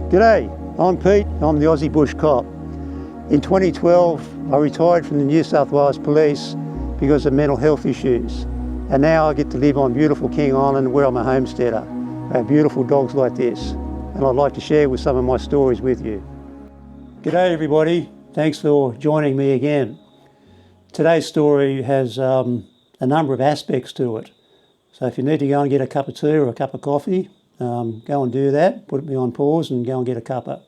G'day, I'm Pete, I'm the Aussie Bush Cop. In 2012 I retired from the New South Wales Police because of mental health issues, and now I get to live on beautiful King Island where I'm a homesteader. I have beautiful dogs like this, and I'd like to share with some of my stories with you. G'day everybody, thanks for joining me again. Today's story has a number of aspects to it, so if you need to go and get a cup of tea or a cup of coffee, go and do that, put me on pause and go and get a cuppa.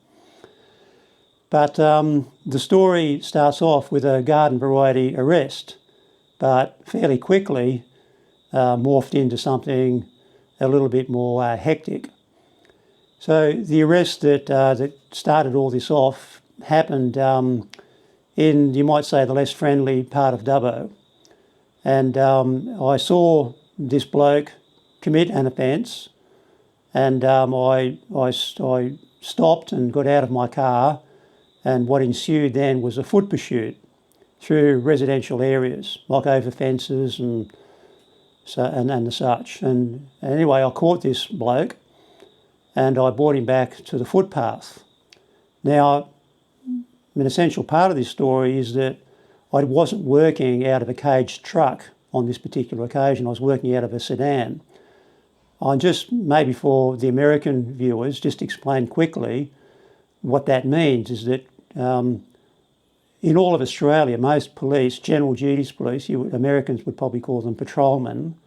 But the story starts off with a garden variety arrest, but fairly quickly morphed into something a little bit more hectic. So the arrest that started all this off happened in, you might say, the less friendly part of Dubbo. And I saw this bloke commit an offence, and I stopped and got out of my car, and what ensued then was a foot pursuit through residential areas, like over fences and the such. And anyway, I caught this bloke and I brought him back to the footpath. Now, an essential part of this story is that I wasn't working out of a caged truck on this particular occasion. I was working out of a sedan. I just, maybe for the American viewers, just explain quickly what that means is that in all of Australia, most police, general duties police, Americans would probably call them patrolmen,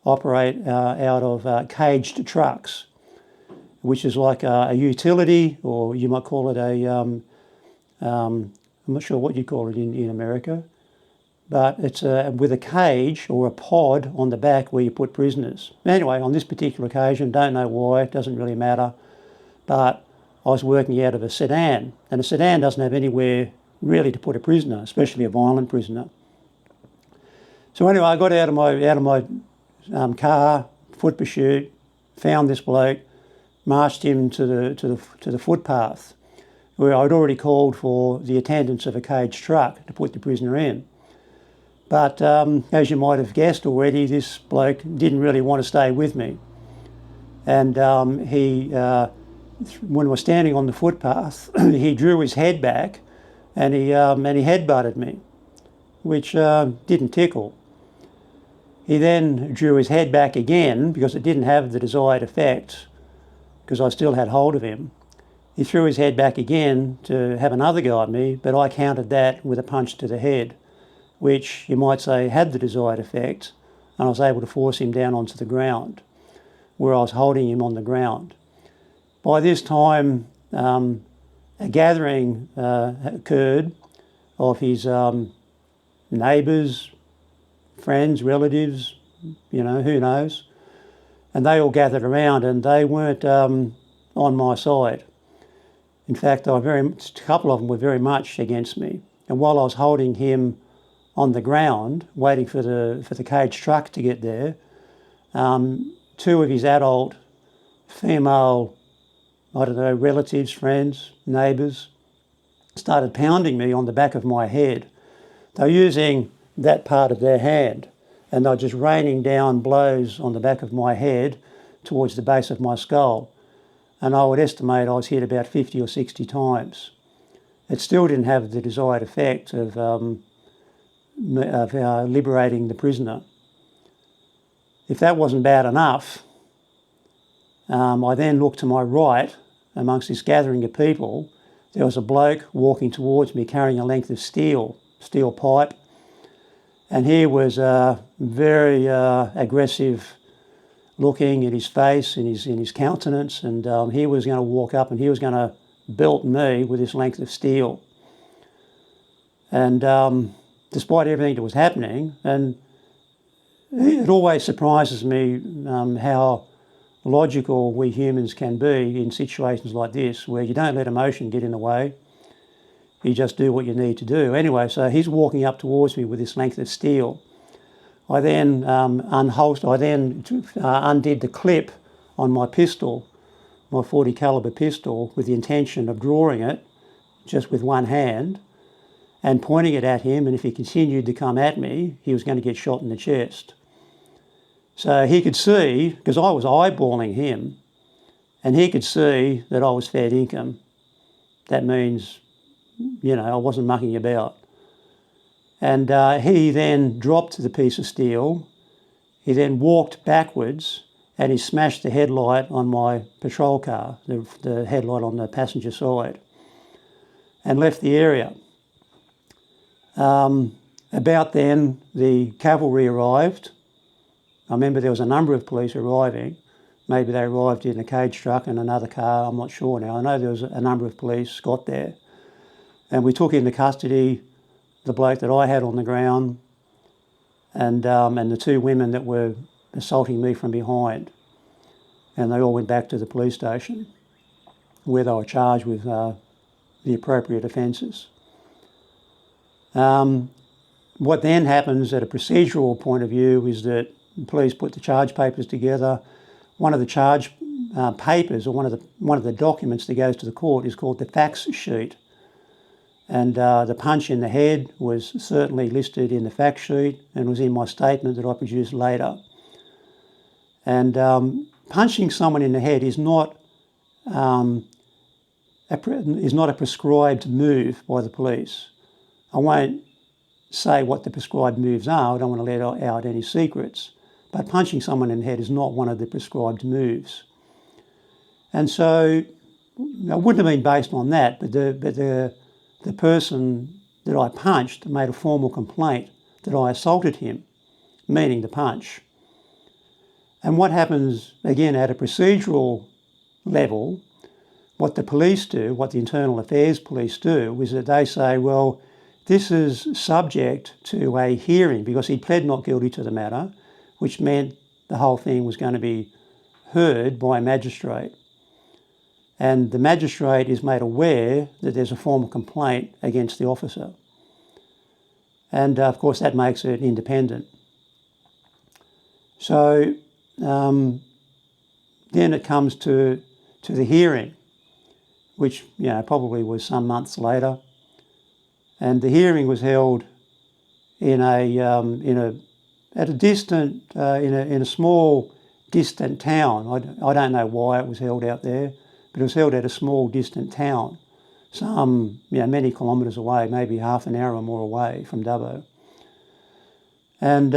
operate out of caged trucks, which is like a utility, or you might call it I'm not sure what you call it in America, but it's with a cage or a pod on the back where you put prisoners. Anyway, on this particular occasion, don't know why, it doesn't really matter, but I was working out of a sedan, and a sedan doesn't have anywhere really to put a prisoner, especially a violent prisoner. So anyway, I got out of my car, foot pursuit, found this bloke, marched him to the footpath, where I'd already called for the attendance of a caged truck to put the prisoner in. But as you might have guessed already, this bloke didn't really want to stay with me. And when we were standing on the footpath, he drew his head back and he headbutted me, which didn't tickle. He then drew his head back again because it didn't have the desired effect, because I still had hold of him. He threw his head back again to have another go at me, but I countered that with a punch to the head, which you might say had the desired effect, and I was able to force him down onto the ground, where I was holding him on the ground. By this time, a gathering occurred of his neighbours, friends, relatives, who knows, and they all gathered around, and they weren't on my side. In fact, a couple of them were very much against me, and while I was holding him on the ground, waiting for the cage truck to get there, two of his adult female, relatives, friends, neighbours, started pounding me on the back of my head. They were using that part of their hand, and they were just raining down blows on the back of my head towards the base of my skull. And I would estimate I was hit about 50 or 60 times. It still didn't have the desired effect of liberating the prisoner. If that wasn't bad enough, I then looked to my right amongst this gathering of people. There was a bloke walking towards me carrying a length of steel pipe, and he was very aggressive looking in his face, in his countenance, and he was going to walk up and he was going to belt me with this length of steel. And despite everything that was happening, and it always surprises me how logical we humans can be in situations like this, where you don't let emotion get in the way, you just do what you need to do. Anyway, so he's walking up towards me with this length of steel. I then undid the clip on my pistol, my 40 calibre pistol, with the intention of drawing it just with one hand and pointing it at him, and if he continued to come at me, he was going to get shot in the chest. So he could see, because I was eyeballing him, And he could see that I was fair income. That means, I wasn't mucking about. And he then dropped the piece of steel. He then walked backwards and he smashed the headlight on my patrol car, the headlight on the passenger side, and left the area. About then, the cavalry arrived. I remember there was a number of police arriving. Maybe they arrived in a cage truck and another car, I'm not sure now. I know there was a number of police got there. And we took into custody the bloke that I had on the ground and the two women that were assaulting me from behind. And they all went back to the police station where they were charged with the appropriate offences. What then happens at a procedural point of view is that the police put the charge papers together. One of the charge papers, or one of the documents that goes to the court, is called the facts sheet. And the punch in the head was certainly listed in the fact sheet and was in my statement that I produced later. And punching someone in the head is not a prescribed move by the police. I won't say what the prescribed moves are. I don't want to let out any secrets. But punching someone in the head is not one of the prescribed moves. And so it wouldn't have been based on that, but the person that I punched made a formal complaint that I assaulted him, meaning the punch. And what happens, again, at a procedural level, what the police do, what the Internal Affairs Police do, is that they say, well, this is subject to a hearing because he pled not guilty to the matter, which meant the whole thing was going to be heard by a magistrate. And the magistrate is made aware that there's a formal complaint against the officer. And of course that makes it independent. So then it comes to the hearing, which probably was some months later. And the hearing was held in a small distant town. I don't know why it was held out there, but it was held at a small distant town, many kilometres away, maybe half an hour or more away from Dubbo. And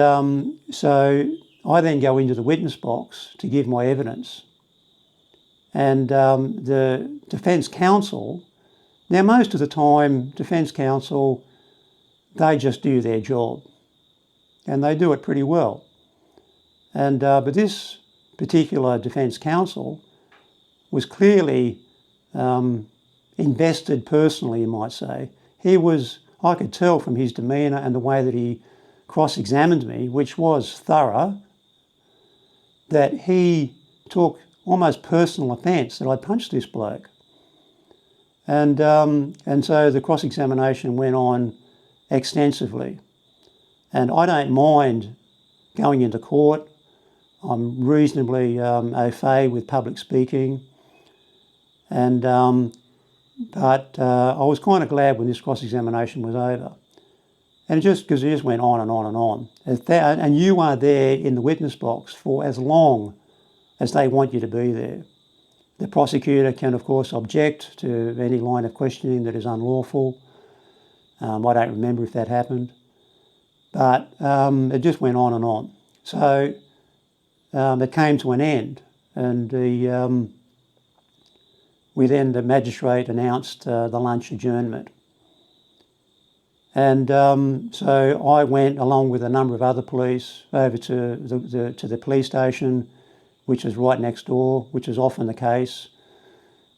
so I then go into the witness box to give my evidence. And the Defence Counsel, now most of the time, Defence Counsel, they just do their job. And they do it pretty well. And but this particular Defence Counsel was clearly invested personally, you might say. I could tell from his demeanour and the way that he cross-examined me, which was thorough, that he took almost personal offence that I punched this bloke. And so the cross-examination went on extensively. And I don't mind going into court. I'm reasonably au fait with public speaking. And but I was kind of glad when this cross-examination was over. And because it just went on and on and on. And you are there in the witness box for as long as they want you to be there. The prosecutor can, of course, object to any line of questioning that is unlawful. I don't remember if that happened. But it just went on and on. So it came to an end, and the magistrate announced the lunch adjournment. And so I went, along with a number of other police, over to the police station, which is right next door, which is often the case,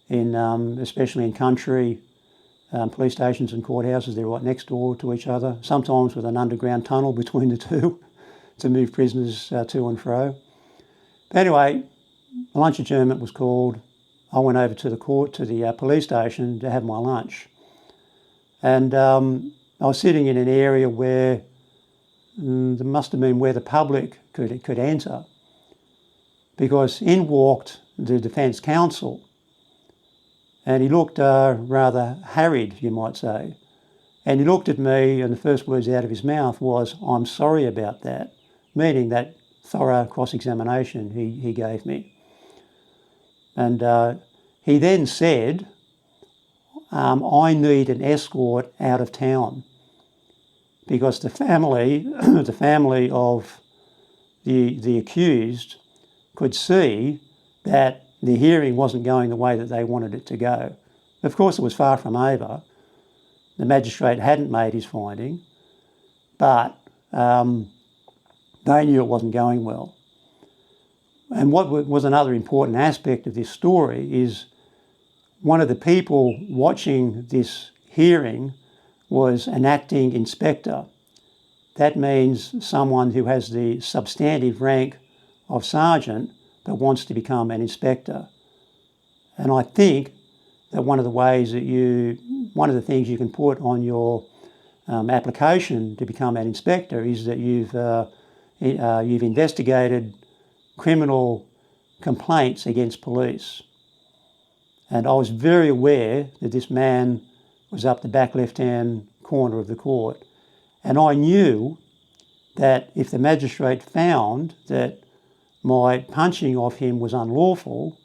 especially in country. Police stations and courthouses, they're right next door to each other, sometimes with an underground tunnel between the two to move prisoners to and fro. But anyway, the lunch adjournment was called. I went over to the police station to have my lunch. And I was sitting in an area where there must have been where the public could enter, because in walked the Defence Counsel. And he looked rather harried, you might say. And he looked at me, and the first words out of his mouth was, "I'm sorry about that," meaning that thorough cross-examination he gave me. And he then said, I need an escort out of town because the family, the family of the accused could see that the hearing wasn't going the way that they wanted it to go. Of course, it was far from over. The magistrate hadn't made his finding, but they knew it wasn't going well. And what was another important aspect of this story is one of the people watching this hearing was an acting inspector. That means someone who has the substantive rank of sergeant but wants to become an inspector. And I think that one of the things you can put on your application to become an inspector is that you've investigated criminal complaints against police. And I was very aware that this man was up the back left-hand corner of the court. And I knew that if the magistrate found that my punching of him was unlawful,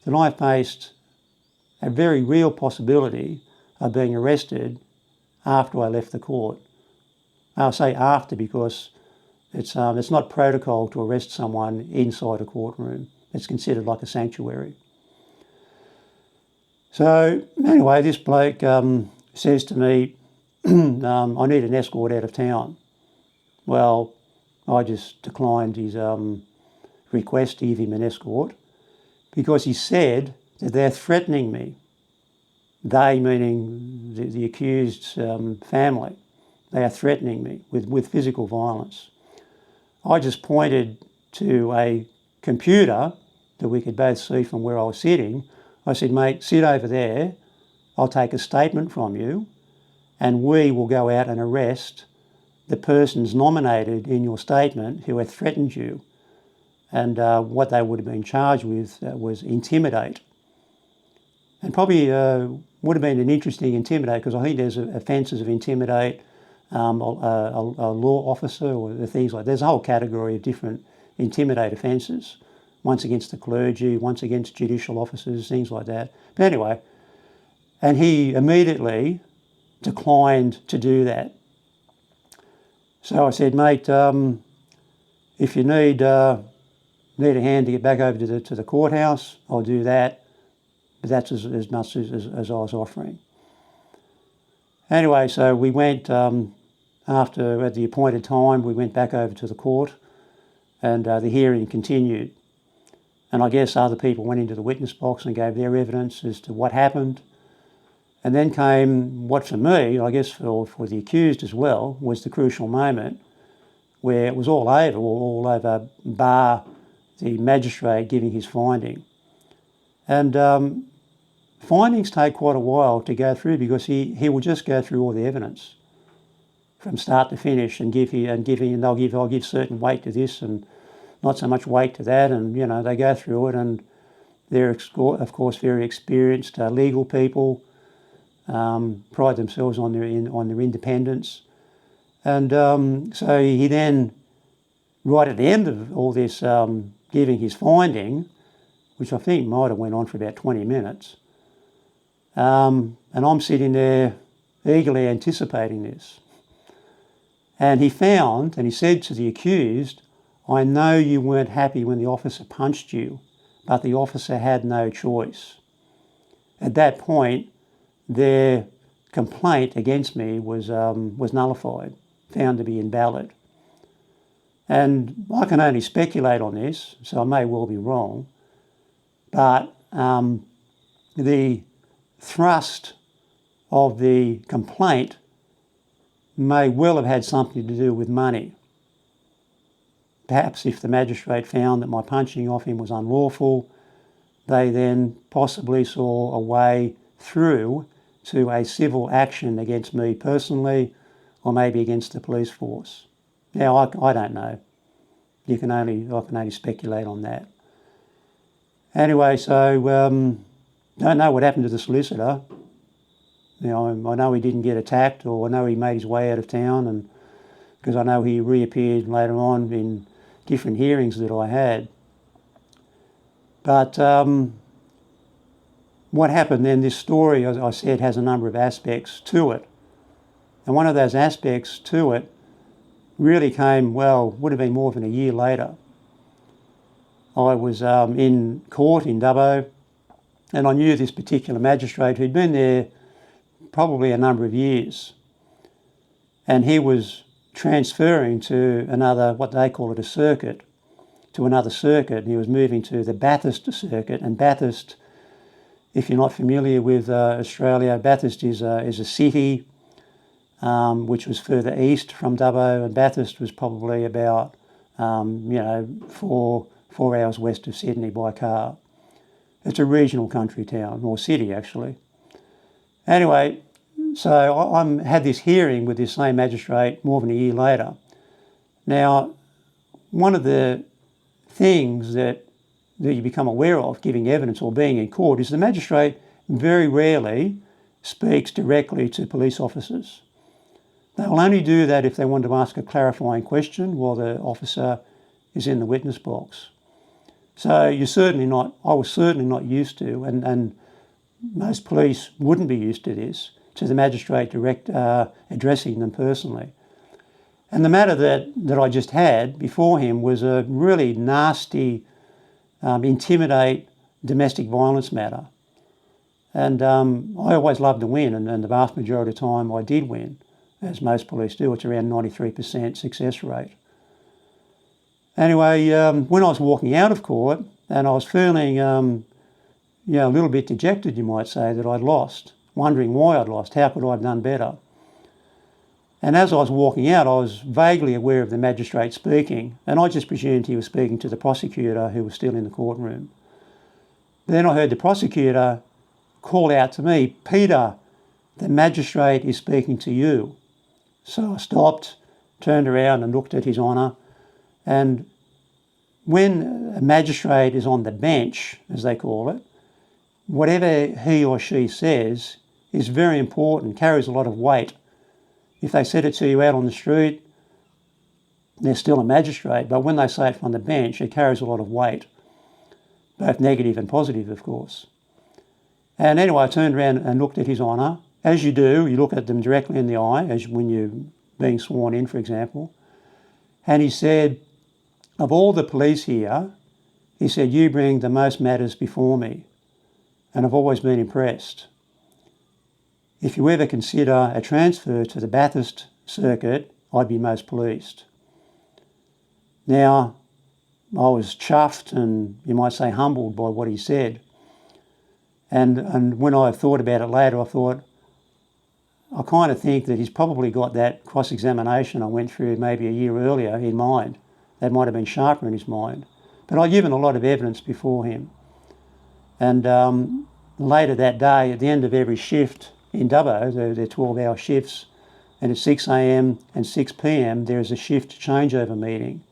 then I faced a very real possibility of being arrested after I left the court. I'll say after because it's not protocol to arrest someone inside a courtroom. It's considered like a sanctuary. So anyway, this bloke says to me, I need an escort out of town. Well, I just declined his request to give him an escort because he said that they're threatening me. They, meaning the accused's family, they are threatening me with physical violence. I just pointed to a computer that we could both see from where I was sitting. I said, mate, sit over there. I'll take a statement from you and we will go out and arrest the persons nominated in your statement who have threatened you. And what they would have been charged with was intimidate. And probably would have been an interesting intimidate because I think there's offences of intimidate, a law officer or things like that. There's a whole category of different intimidate offences. Once against the clergy, once against judicial officers, things like that. But anyway, and he immediately declined to do that. So I said, mate, if you need a hand to get back over to the courthouse, I'll do that. But that's as much as I was offering. Anyway, so we went, at the appointed time, we went back over to the court and the hearing continued. And I guess other people went into the witness box and gave their evidence as to what happened. And then came what for me, I guess for the accused as well, was the crucial moment where it was all over bar the magistrate giving his finding. And findings take quite a while to go through because he will just go through all the evidence from start to finish and they'll give certain weight to this and not so much weight to that, and they go through it, and they're of course very experienced legal people, pride themselves on their independence, and so he then, right at the end of all this, giving his finding, which I think might have went on for about 20 minutes, and I'm sitting there eagerly anticipating this, and he said to the accused, I know you weren't happy when the officer punched you, but the officer had no choice. At that point, their complaint against me was nullified, found to be invalid. And I can only speculate on this, so I may well be wrong, but the thrust of the complaint may well have had something to do with money. Perhaps if the magistrate found that my punching off him was unlawful, they then possibly saw a way through to a civil action against me personally or maybe against the police force. Now, I don't know. I can only speculate on that. Anyway, so don't know what happened to the solicitor. I know he didn't get attacked, or I know he made his way out of town, and because I know he reappeared later on in different hearings that I had. But what happened then, this story, as I said, has a number of aspects to it. And one of those aspects to it really came, well, would have been more than a year later. I was in court in Dubbo, and I knew this particular magistrate who'd been there probably a number of years. And he was transferring to another, what they call it, a circuit, to another circuit. And he was moving to the Bathurst circuit. And Bathurst, if you're not familiar with Australia, Bathurst is a city which was further east from Dubbo, and Bathurst was probably about 4 hours west of Sydney by car. It's a regional country town, or city actually. Anyway, so I had this hearing with this same magistrate more than a year later. Now, one of the things that you become aware of giving evidence or being in court is the magistrate very rarely speaks directly to police officers. They'll only do that if they want to ask a clarifying question while the officer is in the witness box. So I was certainly not used to, and most police wouldn't be used to this, to the magistrate addressing them personally. And the matter that I just had before him was a really nasty, intimidate domestic violence matter. And I always loved to win, and the vast majority of the time I did win, as most police do. It's around 93% success rate. Anyway, when I was walking out of court, and I was feeling a little bit dejected, you might say, that I'd lost, wondering why I'd lost, how could I have done better? And as I was walking out, I was vaguely aware of the magistrate speaking, and I just presumed he was speaking to the prosecutor who was still in the courtroom. Then I heard the prosecutor call out to me, "Peter, the magistrate is speaking to you." So I stopped, turned around and looked at His Honour. And when a magistrate is on the bench, as they call it, whatever he or she says is very important, carries a lot of weight. If they said it to you out on the street, they're still a magistrate, but when they say it from the bench, it carries a lot of weight, both negative and positive, of course. And anyway, I turned around and looked at His Honour. As you do, you look at them directly in the eye, as when you're being sworn in, for example. And he said, "Of all the police here," he said, "you bring the most matters before me, and I've always been impressed. If you ever consider a transfer to the Bathurst circuit, I'd be most pleased." Now, I was chuffed and, you might say, humbled by what he said. And when I thought about it later, I thought, I kind of think that he's probably got that cross-examination I went through maybe a year earlier in mind. That might have been sharper in his mind. But I'd given a lot of evidence before him. And later that day, at the end of every shift in Dubbo, they're 12-hour shifts, and at 6 a.m. and 6 p.m. there is a shift changeover meeting.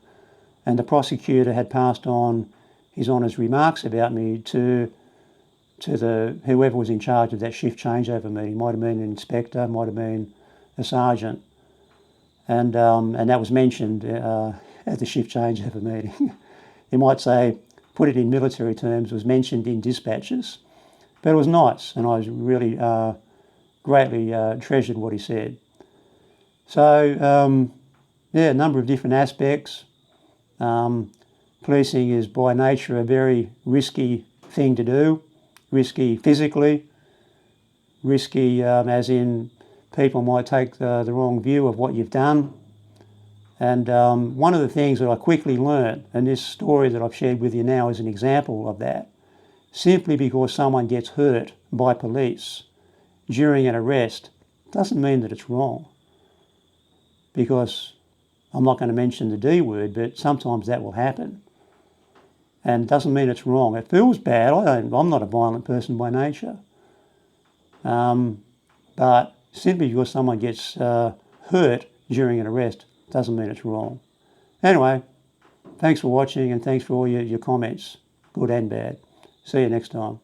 And the prosecutor had passed on His Honour's remarks about me to whoever was in charge of that shift changeover meeting. Might have been an inspector, might have been a sergeant, and that was mentioned at the shift changeover meeting. You might say, put it in military terms, was mentioned in dispatches, but it was nice, and I really greatly treasured what he said. So a number of different aspects. Policing is by nature a very risky thing to do. Risky physically, risky as in people might take the wrong view of what you've done. And one of the things that I quickly learned, and this story that I've shared with you now is an example of that, simply because someone gets hurt by police during an arrest doesn't mean that it's wrong. Because I'm not going to mention the D word, but sometimes that will happen. And it doesn't mean it's wrong. It feels bad. I'm not a violent person by nature. But simply because someone gets hurt during an arrest doesn't mean it's wrong. Anyway, thanks for watching and thanks for all your comments, good and bad. See you next time.